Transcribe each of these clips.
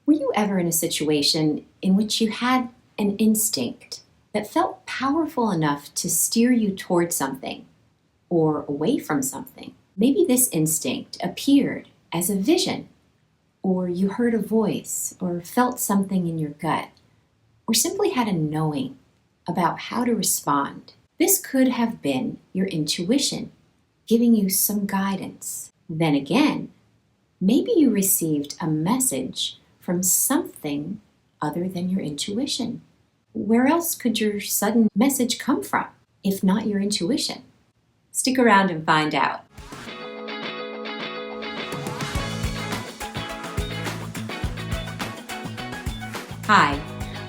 Were you ever in a situation in which you had an instinct that felt powerful enough to steer you toward something or away from something? Maybe this instinct appeared as a vision, or you heard a voice, or felt something in your gut, or simply had a knowing about how to respond. This could have been your intuition, giving you some guidance. Then again, maybe you received a message from something other than your intuition. Where else could your sudden message come from, if not your intuition? Stick around and find out. Hi,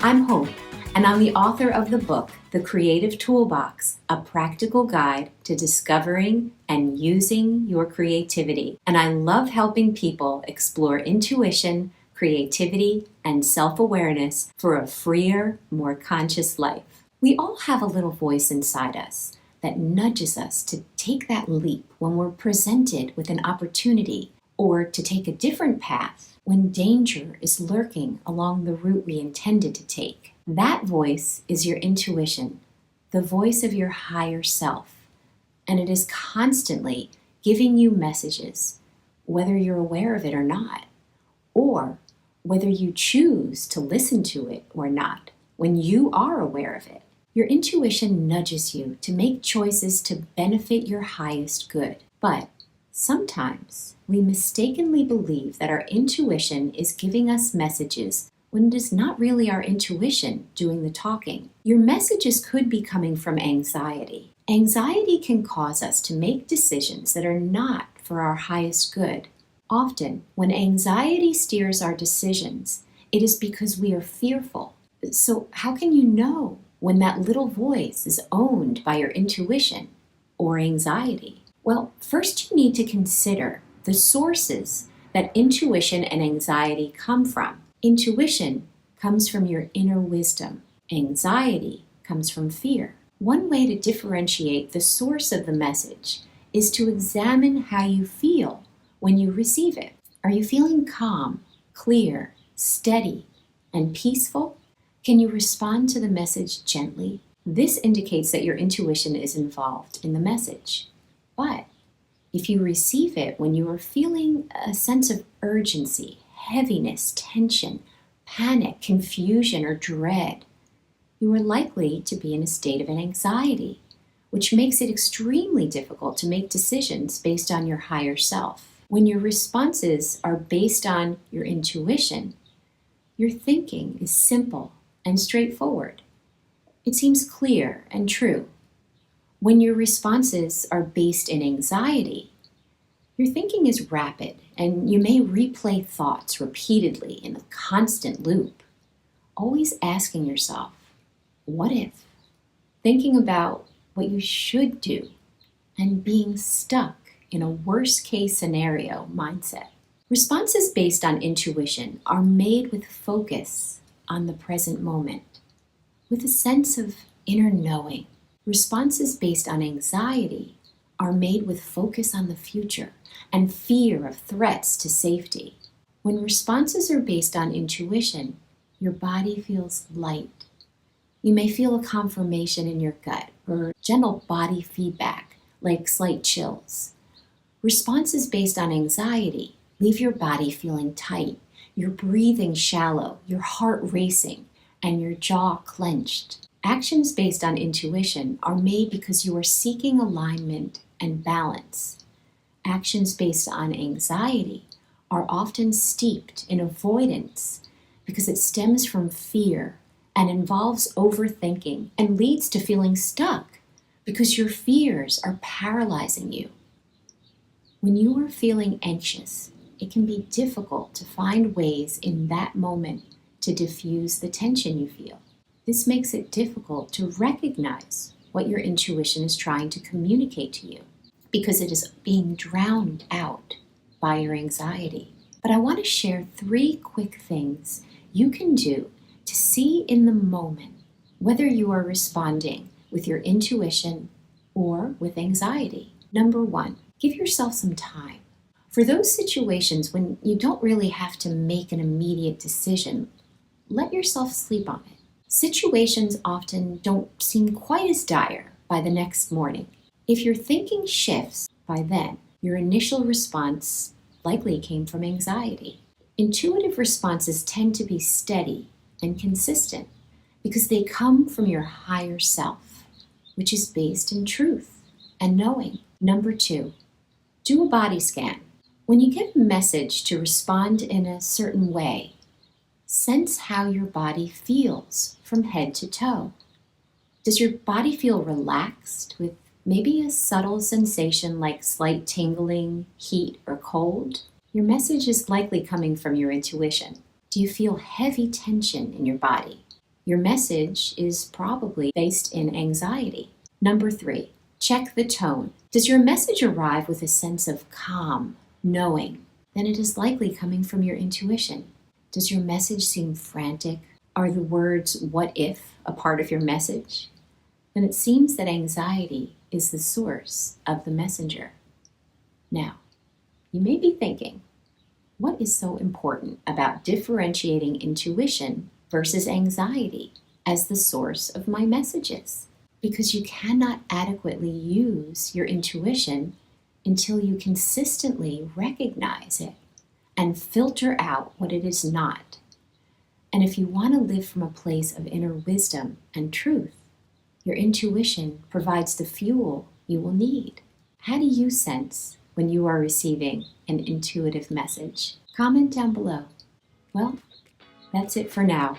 I'm Hope, and I'm the author of the book, The Creative Toolbox, a practical guide to discovering and using your creativity. And I love helping people explore intuition, creativity, and self-awareness for a freer, more conscious life. We all have a little voice inside us that nudges us to take that leap when we're presented with an opportunity, or to take a different path when danger is lurking along the route we intended to take. That voice is your intuition, the voice of your higher self, and it is constantly giving you messages, whether you're aware of it or not, or whether you choose to listen to it or not. When you are aware of it, your intuition nudges you to make choices to benefit your highest good. But sometimes we mistakenly believe that our intuition is giving us messages when it is not really our intuition doing the talking. Your messages could be coming from anxiety. Anxiety can cause us to make decisions that are not for our highest good. Often, when anxiety steers our decisions, it is because we are fearful. So how can you know when that little voice is owned by your intuition or anxiety? Well, first you need to consider the sources that intuition and anxiety come from. Intuition comes from your inner wisdom. Anxiety comes from fear. One way to differentiate the source of the message is to examine how you feel when you receive it. Are you feeling calm, clear, steady, and peaceful? Can you respond to the message gently? This indicates that your intuition is involved in the message. But if you receive it when you are feeling a sense of urgency, heaviness, tension, panic, confusion, or dread, you are likely to be in a state of anxiety, which makes it extremely difficult to make decisions based on your higher self. When your responses are based on your intuition, your thinking is simple and straightforward. It seems clear and true. When your responses are based in anxiety, your thinking is rapid and you may replay thoughts repeatedly in a constant loop, always asking yourself, what if? Thinking about what you should do and being stuck in a worst-case scenario mindset. Responses based on intuition are made with focus on the present moment, with a sense of inner knowing. Responses based on anxiety are made with focus on the future and fear of threats to safety. When responses are based on intuition, your body feels light. You may feel a confirmation in your gut or gentle body feedback like slight chills. Responses based on anxiety leave your body feeling tight, your breathing shallow, your heart racing, and your jaw clenched. Actions based on intuition are made because you are seeking alignment and balance. Actions based on anxiety are often steeped in avoidance because it stems from fear and involves overthinking and leads to feeling stuck because your fears are paralyzing you. When you are feeling anxious, it can be difficult to find ways in that moment to diffuse the tension you feel. This makes it difficult to recognize what your intuition is trying to communicate to you because it is being drowned out by your anxiety. But I want to share 3 quick things you can do to see in the moment whether you are responding with your intuition or with anxiety. Number 1, give yourself some time. For those situations when you don't really have to make an immediate decision, let yourself sleep on it. Situations often don't seem quite as dire by the next morning. If your thinking shifts by then, your initial response likely came from anxiety. Intuitive responses tend to be steady and consistent because they come from your higher self, which is based in truth and knowing. Number 2, do a body scan. When you get a message to respond in a certain way, sense how your body feels from head to toe. Does your body feel relaxed with maybe a subtle sensation like slight tingling, heat, or cold? Your message is likely coming from your intuition. Do you feel heavy tension in your body? Your message is probably based in anxiety. Number 3, check the tone. Does your message arrive with a sense of calm, knowing? Then it is likely coming from your intuition. Does your message seem frantic? Are the words "what if" a part of your message? Then it seems that anxiety is the source of the messenger. Now, you may be thinking, what is so important about differentiating intuition versus anxiety as the source of my messages? Because you cannot adequately use your intuition until you consistently recognize it and filter out what it is not. And if you want to live from a place of inner wisdom and truth, your intuition provides the fuel you will need. How do you sense when you are receiving an intuitive message? Comment down below. Well, that's it for now.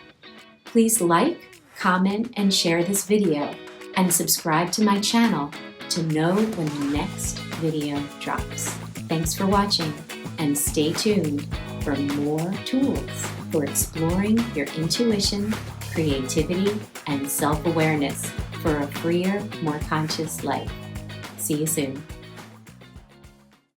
Please like, comment, and share this video, and subscribe to my channel to know when the next video drops. Thanks for watching, and stay tuned for more tools for exploring your intuition, creativity, and self-awareness for a freer, more conscious life. See you soon.